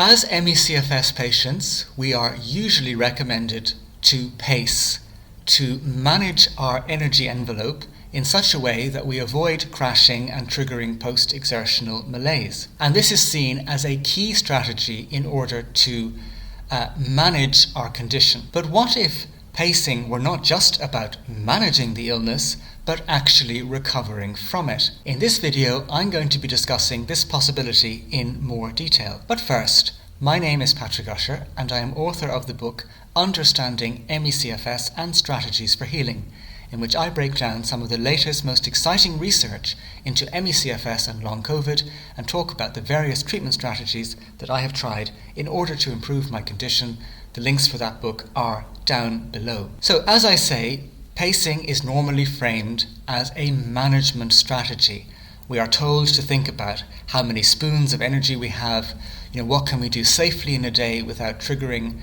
As ME-CFS patients, we are usually recommended to pace, to manage our energy envelope in such a way that we avoid crashing and triggering post-exertional malaise. And this is seen as a key strategy in order to manage our condition. But what if pacing were not just about managing the illness, but actually recovering from it? In this video, I'm going to be discussing this possibility in more detail. But first, my name is Patrick Usher, and I am author of the book Understanding ME-CFS and Strategies for Healing, in which I break down some of the latest, most exciting research into ME-CFS and Long Covid and talk about the various treatment strategies that I have tried in order to improve my condition. The links for that book are down below. So, as I say, pacing is normally framed as a management strategy. We are told to think about how many spoons of energy we have, what can we do safely in a day without triggering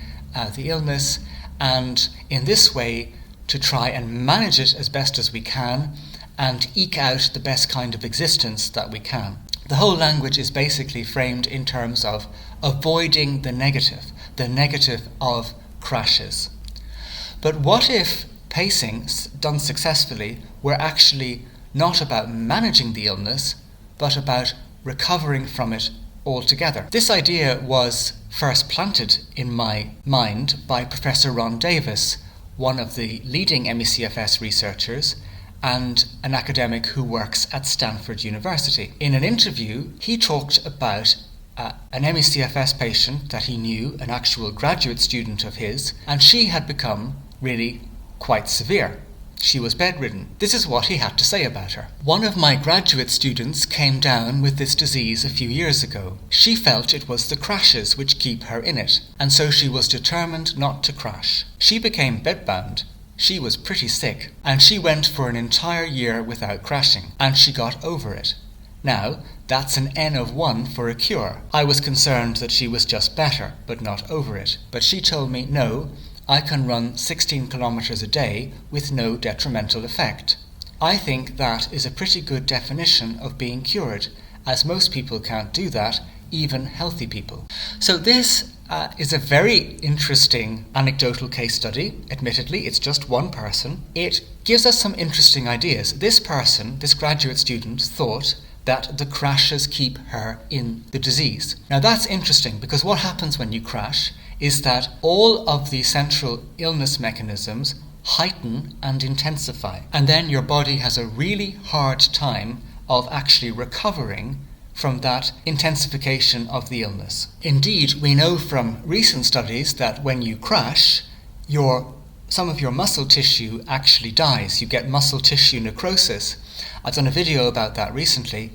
the illness, and in this way to try and manage it as best as we can and eke out the best kind of existence that we can. The whole language is basically framed in terms of avoiding the negative of crashes. But what if pacing, done successfully, were actually not about managing the illness, but about recovering from it altogether? This idea was first planted in my mind by Professor Prof Davis, one of the leading ME-CFS researchers and an academic who works at Stanford University. In an interview, he talked about an ME-CFS patient that he knew, an actual graduate student of his, and she had become really quite severe. She was bedridden. This is what he had to say about her. One of my graduate students came down with this disease a few years ago. She felt it was the crashes which keep her in it, and so she was determined not to crash. She became bedbound. She was pretty sick, and she went for an entire year without crashing, and she got over it. Now, that's an N of 1 for a cure. I was concerned that she was just better, but not over it. But she told me, no, I can run 16 kilometers a day with no detrimental effect. I think that is a pretty good definition of being cured, as most people can't do that, even healthy people. So this is a very interesting anecdotal case study. Admittedly, it's just one person. It gives us some interesting ideas. This person, this graduate student, thought that the crashes keep her in the disease. Now that's interesting, because what happens when you crash is that all of the central illness mechanisms heighten and intensify, and then your body has a really hard time of actually recovering from that intensification of the illness. Indeed, we know from recent studies that when you crash, some of your muscle tissue actually dies. You get muscle tissue necrosis. I've done a video about that recently.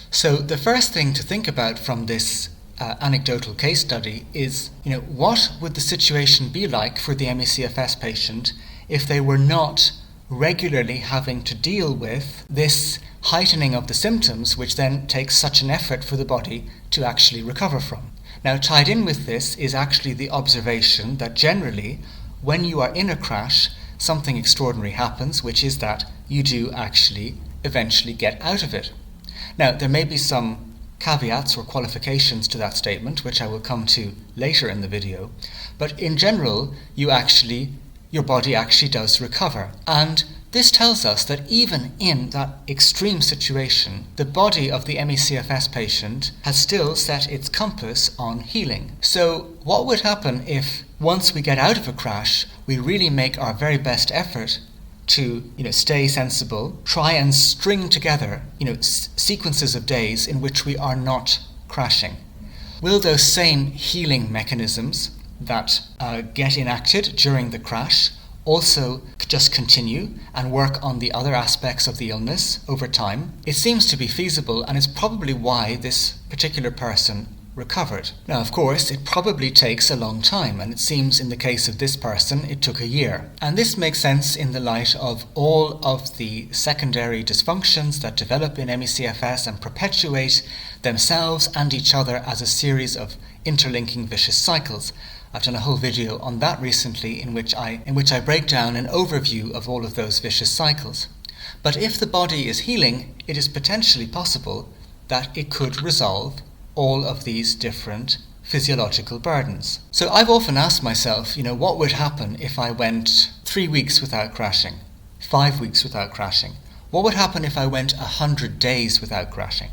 So the first thing to think about from this anecdotal case study is, what would the situation be like for the ME-CFS patient if they were not regularly having to deal with this heightening of the symptoms, which then takes such an effort for the body to actually recover from. Now, tied in with this is actually the observation that generally, when you are in a crash, something extraordinary happens, which is that you do actually eventually get out of it. Now, there may be some caveats or qualifications to that statement, which I will come to later in the video, but in general, your body actually does recover. And this tells us that even in that extreme situation, the body of the ME-CFS patient has still set its compass on healing. So what would happen if, once we get out of a crash, we really make our very best effort to stay sensible, try and string together sequences of days in which we are not crashing? Will those same healing mechanisms that get enacted during the crash also just continue and work on the other aspects of the illness over time? It seems to be feasible, and it's probably why this particular person recovered. Now, of course, it probably takes a long time, and it seems in the case of this person it took a year. And this makes sense in the light of all of the secondary dysfunctions that develop in ME-CFS and perpetuate themselves and each other as a series of interlinking vicious cycles. I've done a whole video on that recently in which I break down an overview of all of those vicious cycles. But if the body is healing, it is potentially possible that it could resolve all of these different physiological burdens. So I've often asked myself, what would happen if I went 3 weeks without crashing, 5 weeks without crashing? What would happen if I went 100 days without crashing?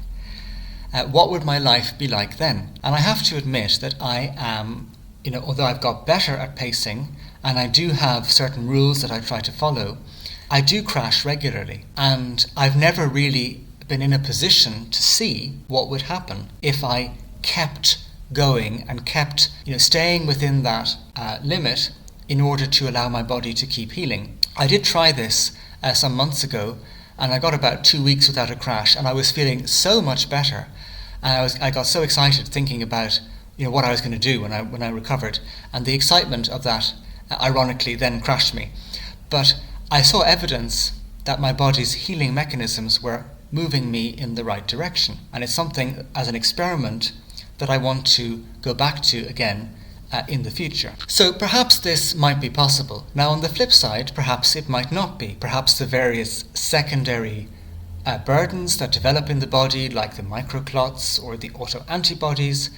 What would my life be like then? And I have to admit that I am, although I've got better at pacing and I do have certain rules that I try to follow, I do crash regularly. And I've never really been in a position to see what would happen if I kept going and kept staying within that limit in order to allow my body to keep healing. I did try this some months ago, and I got about 2 weeks without a crash, and I was feeling so much better, and I got so excited thinking about what I was going to do when I recovered, and the excitement of that ironically then crashed me. But I saw evidence that my body's healing mechanisms were moving me in the right direction, and it's something as an experiment that I want to go back to again in the future. So perhaps this might be possible. Now on the flip side, perhaps it might not be. Perhaps the various secondary burdens that develop in the body, like the microclots or the autoantibodies,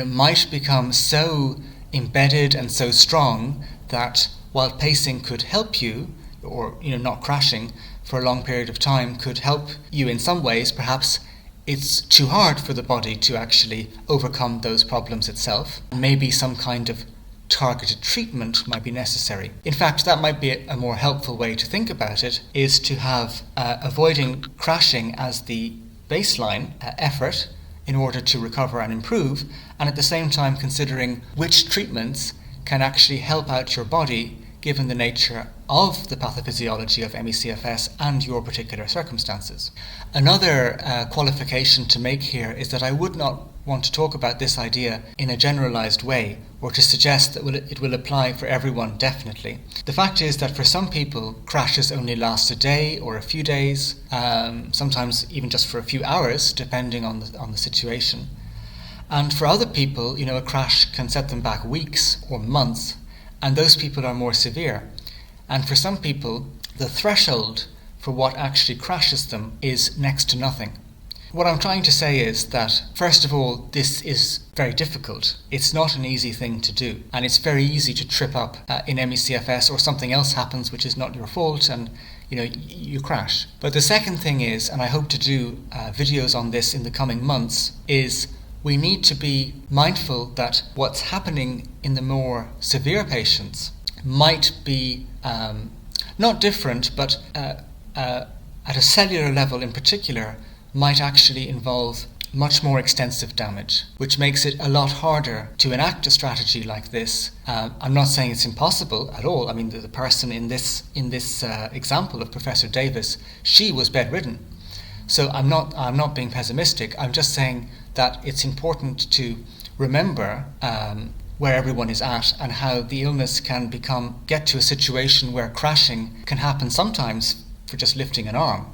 might become so embedded and so strong that while pacing could help you, or not crashing for a long period of time could help you in some ways, perhaps it's too hard for the body to actually overcome those problems itself. Maybe some kind of targeted treatment might be necessary. In fact, that might be a more helpful way to think about it, is to have avoiding crashing as the baseline effort in order to recover and improve, and at the same time considering which treatments can actually help out your body given the nature of the pathophysiology of ME-CFS and your particular circumstances. Another qualification to make here is that I would not want to talk about this idea in a generalized way or to suggest that it will apply for everyone definitely. The fact is that for some people, crashes only last a day or a few days, sometimes even just for a few hours, depending on the situation. And for other people, a crash can set them back weeks or months, and those people are more severe. And for some people, the threshold for what actually crashes them is next to nothing. What I'm trying to say is that, first of all, this is very difficult. It's not an easy thing to do, and it's very easy to trip up in ME-CFS, or something else happens which is not your fault, and you crash. But the second thing is, and I hope to do videos on this in the coming months, is we need to be mindful that what's happening in the more severe patients might be not different, but at a cellular level in particular, might actually involve much more extensive damage, which makes it a lot harder to enact a strategy like this. I'm not saying it's impossible at all. I mean, the person in this example of Professor Davis, she was bedridden. So I'm not being pessimistic. I'm just saying that it's important to remember where everyone is at and how the illness can get to a situation where crashing can happen sometimes for just lifting an arm,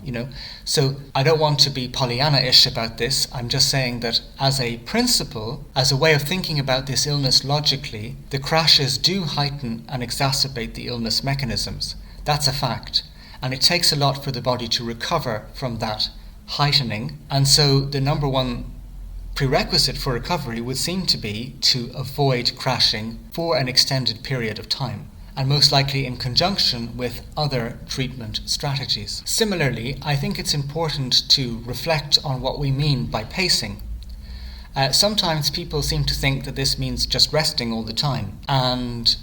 So I don't want to be Pollyanna-ish about this. I'm just saying that as a principle, as a way of thinking about this illness logically, the crashes do heighten and exacerbate the illness mechanisms. That's a fact. And it takes a lot for the body to recover from that heightening. And so the number one prerequisite for recovery would seem to be to avoid crashing for an extended period of time, and most likely in conjunction with other treatment strategies. Similarly, I think it's important to reflect on what we mean by pacing. Sometimes people seem to think that this means just resting all the time and,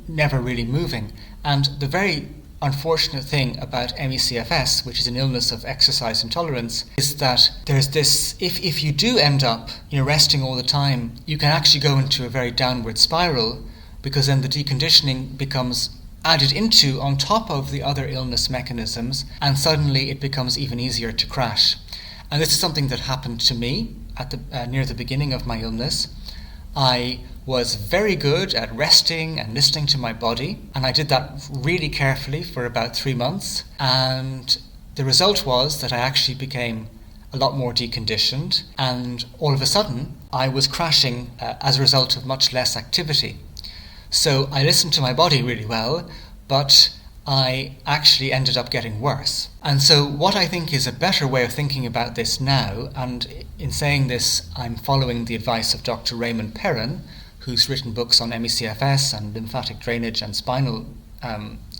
never really moving. And the very unfortunate thing about ME-CFS, which is an illness of exercise intolerance, is that there's this, if you do end up resting all the time, you can actually go into a very downward spiral, because then the deconditioning becomes added into on top of the other illness mechanisms, and suddenly it becomes even easier to crash. And this is something that happened to me at near the beginning of my illness. I was very good at resting and listening to my body, and I did that really carefully for about 3 months, and the result was that I actually became a lot more deconditioned, and all of a sudden I was crashing as a result of much less activity. So I listened to my body really well, but I actually ended up getting worse. And so what I think is a better way of thinking about this now, and in saying this I'm following the advice of Dr. Raymond Perrin, who's written books on ME-CFS and lymphatic drainage and spinal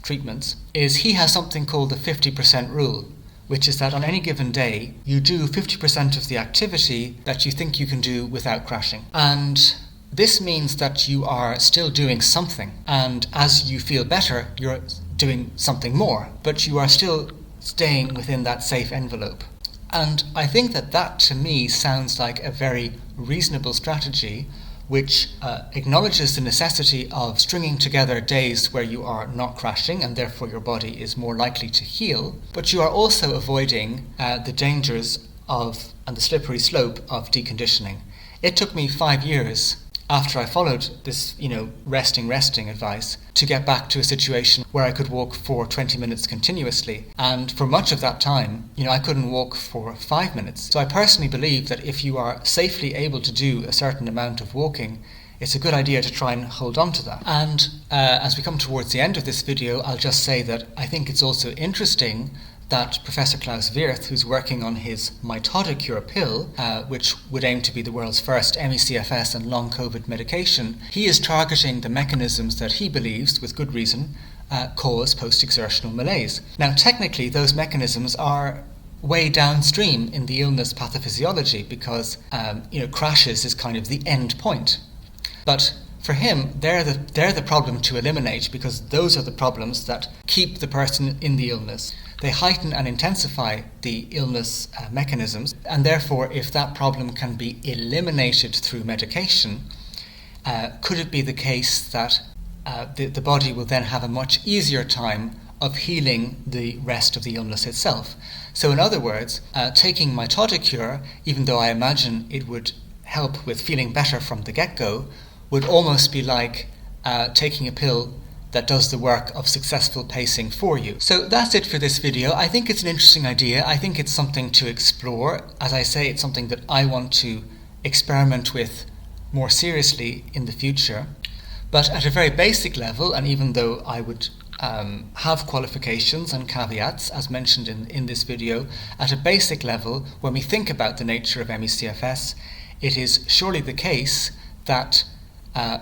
treatments, is he has something called the 50% rule, which is that on any given day you do 50% of the activity that you think you can do without crashing. And this means that you are still doing something, and as you feel better, you're doing something more, but you are still staying within that safe envelope. And I think that to me sounds like a very reasonable strategy, which acknowledges the necessity of stringing together days where you are not crashing and therefore your body is more likely to heal, but you are also avoiding the dangers of and the slippery slope of deconditioning. It took me 5 years after I followed this, resting advice to get back to a situation where I could walk for 20 minutes continuously. And for much of that time, I couldn't walk for 5 minutes. So I personally believe that if you are safely able to do a certain amount of walking, it's a good idea to try and hold on to that. And as we come towards the end of this video, I'll just say that I think it's also interesting that Professor Klaus Wirth, who's working on his Myalgic pill, which would aim to be the world's first ME-CFS and Long Covid medication, he is targeting the mechanisms that he believes, with good reason, cause post-exertional malaise. Now, technically, those mechanisms are way downstream in the illness pathophysiology because, crashes is kind of the end point. But for him, they're the problem to eliminate because those are the problems that keep the person in the illness. They heighten and intensify the illness mechanisms, and therefore if that problem can be eliminated through medication, could it be the case that the body will then have a much easier time of healing the rest of the illness itself? So in other words, taking Myalgic, even though I imagine it would help with feeling better from the get-go, would almost be like taking a pill that does the work of successful pacing for you. So that's it for this video. I think it's an interesting idea. I think it's something to explore. As I say, it's something that I want to experiment with more seriously in the future. But at a very basic level, and even though I would have qualifications and caveats, as mentioned in this video, at a basic level, when we think about the nature of ME-CFS, it is surely the case that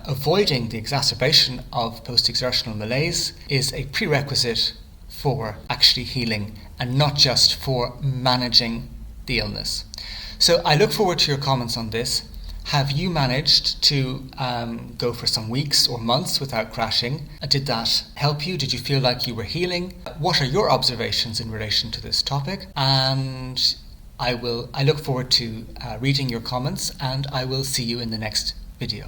avoiding the exacerbation of post-exertional malaise is a prerequisite for actually healing and not just for managing the illness. So I look forward to your comments on this. Have you managed to go for some weeks or months without crashing? Did that help you? Did you feel like you were healing? What are your observations in relation to this topic? And I look forward to reading your comments, and I will see you in the next video.